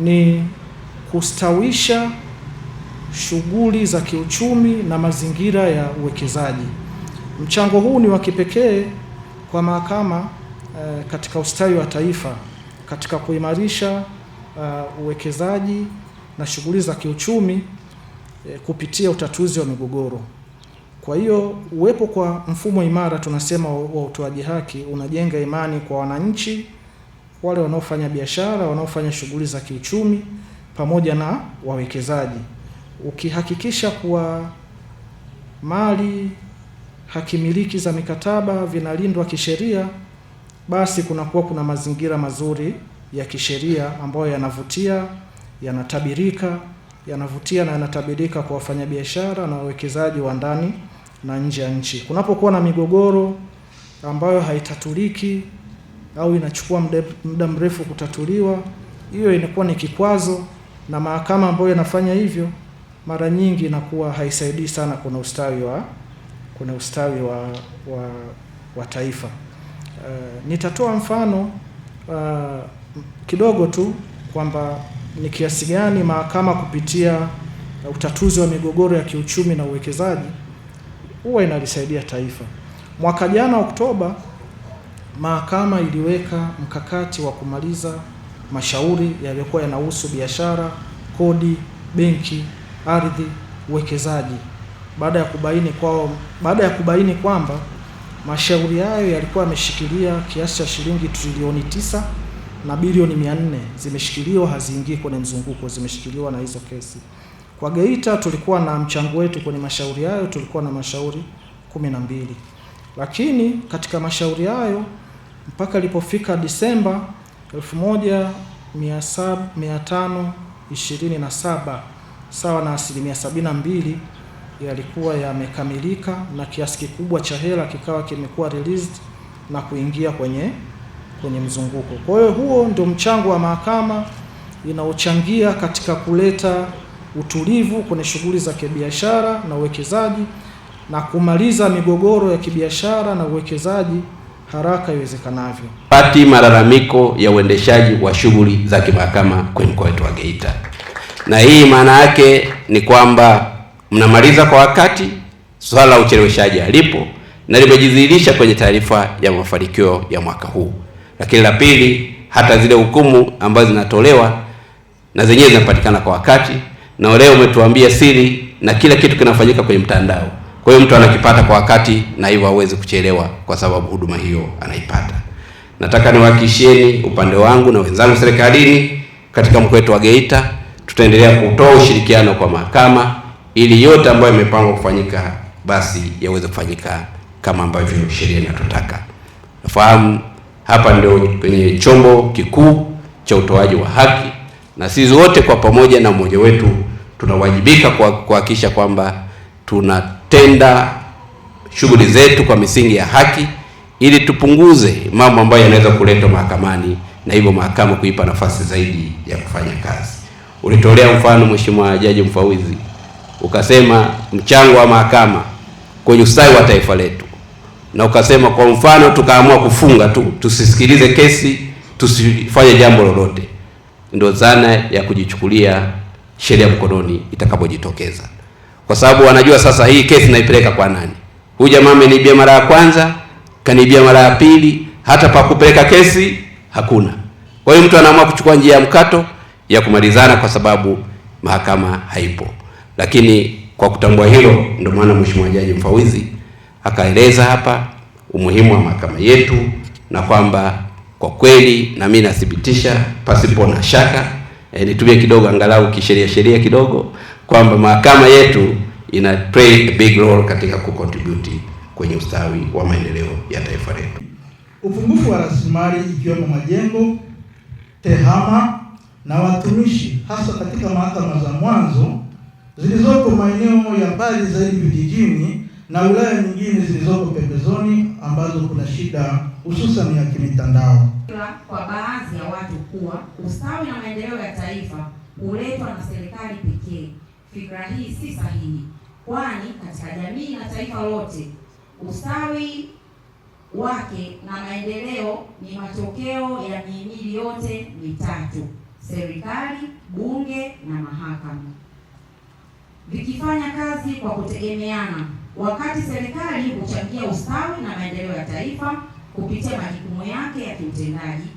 ni kustawisha shughuli za kiuchumi na mazingira ya uwekezaji. Mchango huu ni wa kipekee kwa mahakama katika ustawi wa taifa, katika kuimarisha uwekezaji na shughuli za kiuchumi kupitia utatuzi wa migogoro. Kwa hiyo uwepo kwa mfumo imara tunasema wa utoaji haki unajenga imani kwa wananchi, wale wanaofanya biashara, wanaofanya shughuli za kiuchumi pamoja na wawekezaji. Ukihakikisha kuwa mali hakimiliki za mikataba vinalindwa kisheria, basi kuna mazingira mazuri ya kisheria ambayo yanavutia, yanatabirika, yanavutia na yanatabirika kwa wafanyabiashara na wawekezaji wa ndani na nje ya nchi. Kunapokuwa na migogoro ambayo haitatuliki au inachukua muda mrefu kutatuliwa, hiyo inakuwa ni kikwazo, na mahakama ambayo inafanya hivyo mara nyingi inakuwa haisaidii sana kuna ustawi wa taifa. Nitatoa mfano kidogo tu kwamba ni kiasi gani mahakama kupitia utatuzi wa migogoro ya kiuchumi na uwekezaji huwa inalisaidia taifa. Mwaka jana Oktoba, mahakama iliweka mkakati wa kumaliza mashauri yaliyokuwa yanahusu biashara, kodi, benki, ardhi, uwekezaji, baada ya kubaini kwamba mashauri hayo yalikuwa yameshikilia kiasi cha shilingi trilioni 9 na bilioni 400 zimeshikiliwa, haziingii kwenye mzunguko, zimeshikiliwa na hizo kesi. Kwa Geita tulikuwa na mchango wetu kwenye mashauri hayo, tulikuwa na mashauri 12. Lakini katika mashauri hayo mpaka ilipofika Disemba 1527, sawa na 72%, yalikuwa yamekamilika na kiasi kikubwa cha hela kikawa kimekuwa released na kuingia kwenye mzunguko. Kwa hiyo huo ndio mchango wa mahakama inaochangia katika kuleta utulivu kwenye shughuli za kibiashara na uwekezaji na kumaliza migogoro ya kibiashara na uwekezaji haraka iwezekanavyo. Pati malalamiko ya uendeshaji wa shughuli za kimahakama kwenye mkoa wetu wa Geita. Na hii maana yake ni kwamba mnamaliza kwa wakati, swala la ucheleweshaji halipo, na limejidhihirisha kwenye taarifa ya mafanikio ya mwaka huu. Lakini la pili, hata zile hukumu ambazo zinatolewa na zenyewe zinapatikana kwa wakati, na leo umetuambia siri na kila kitu kinafanyika kwenye mtandao. Kwa hiyo mtu anakipata kwa wakati na hivyo hawezi kuchelewa kwa sababu huduma hiyo anaipata. Nataka niwahakikishieni upande wangu na wenzangu serikalini katika mkoa wetu wa Geita, tutaendelea kutoa ushirikiano kwa mahakama ili yote ambayo imepangwa kufanyika basi yaweze kufanyika kama ambavyo sheria inatutaka. Nafahamu hapa ndio kwenye chombo kikuu cha utoaji wa haki, na sisi wote kwa pamoja na mmoja wetu tunawajibika kuhakikisha kwamba tunatenda shughuli zetu kwa misingi ya haki ili tupunguze mambo ambayo yanaweza kuletwa mahakamani na hivyo mahakama kuipa nafasi zaidi ya kufanya kazi. Ulitolea mfano Mheshimiwa Jaji Mfawidhi, ukasema mchango wa mahakama kwenye ustawi wa taifa letu, na ukasema kwa mfano tukaamua kufunga tu, tusisikilize kesi, tusifanye jambo lolote, ndio dhana ya kujichukulia sheria mkononi itakapojitokeza. Kwa sababu wanajua sasa hii kesi naipeleka kwa nani? Huyu jamaa ameniibia mara ya kwanza, kaniibia mara ya pili, hata pa kupeleka kesi hakuna. Kwa hiyo mtu anaamua kuchukua njia ya mkato ya kumalizana kwa sababu mahakama haipo. Lakini kwa kutambua hilo, ndio maana Mheshimiwa Jaji Mfawidhi akaeleza hapa umuhimu wa mahakama yetu, na kwamba kwa kweli na mimi nathibitisha pasipo na shaka, nitumie kidogo angalau kisheria kidogo, kwamba mahakama yetu ina play a big role katika kucontribute kwenye ustawi wa maendeleo ya taifa letu. Upungufu wa rasilimali ikiwemo majengo, tehama na watumishi, hasa katika mahakama za mwanzo zilizoko maeneo ya mbali zaidi vijijini na wilaya nyingine zilizoko pembezoni ambazo kuna shida hususan ya kimitandao. Kwa baadhi ya watu kuwa ustawi na maendeleo ya taifa huletwa na serikali pekee. Fikra hii si sahihi, kwani katika jamii na taifa lote ustawi wake na maendeleo ni matokeo ya mihimili yote mitatu: serikali, bunge na mahakama, vikifanya kazi kwa kutegemeana. Wakati serikali huchangia ustawi na maendeleo ya taifa kupitia majukumu yake ya kiutendaji,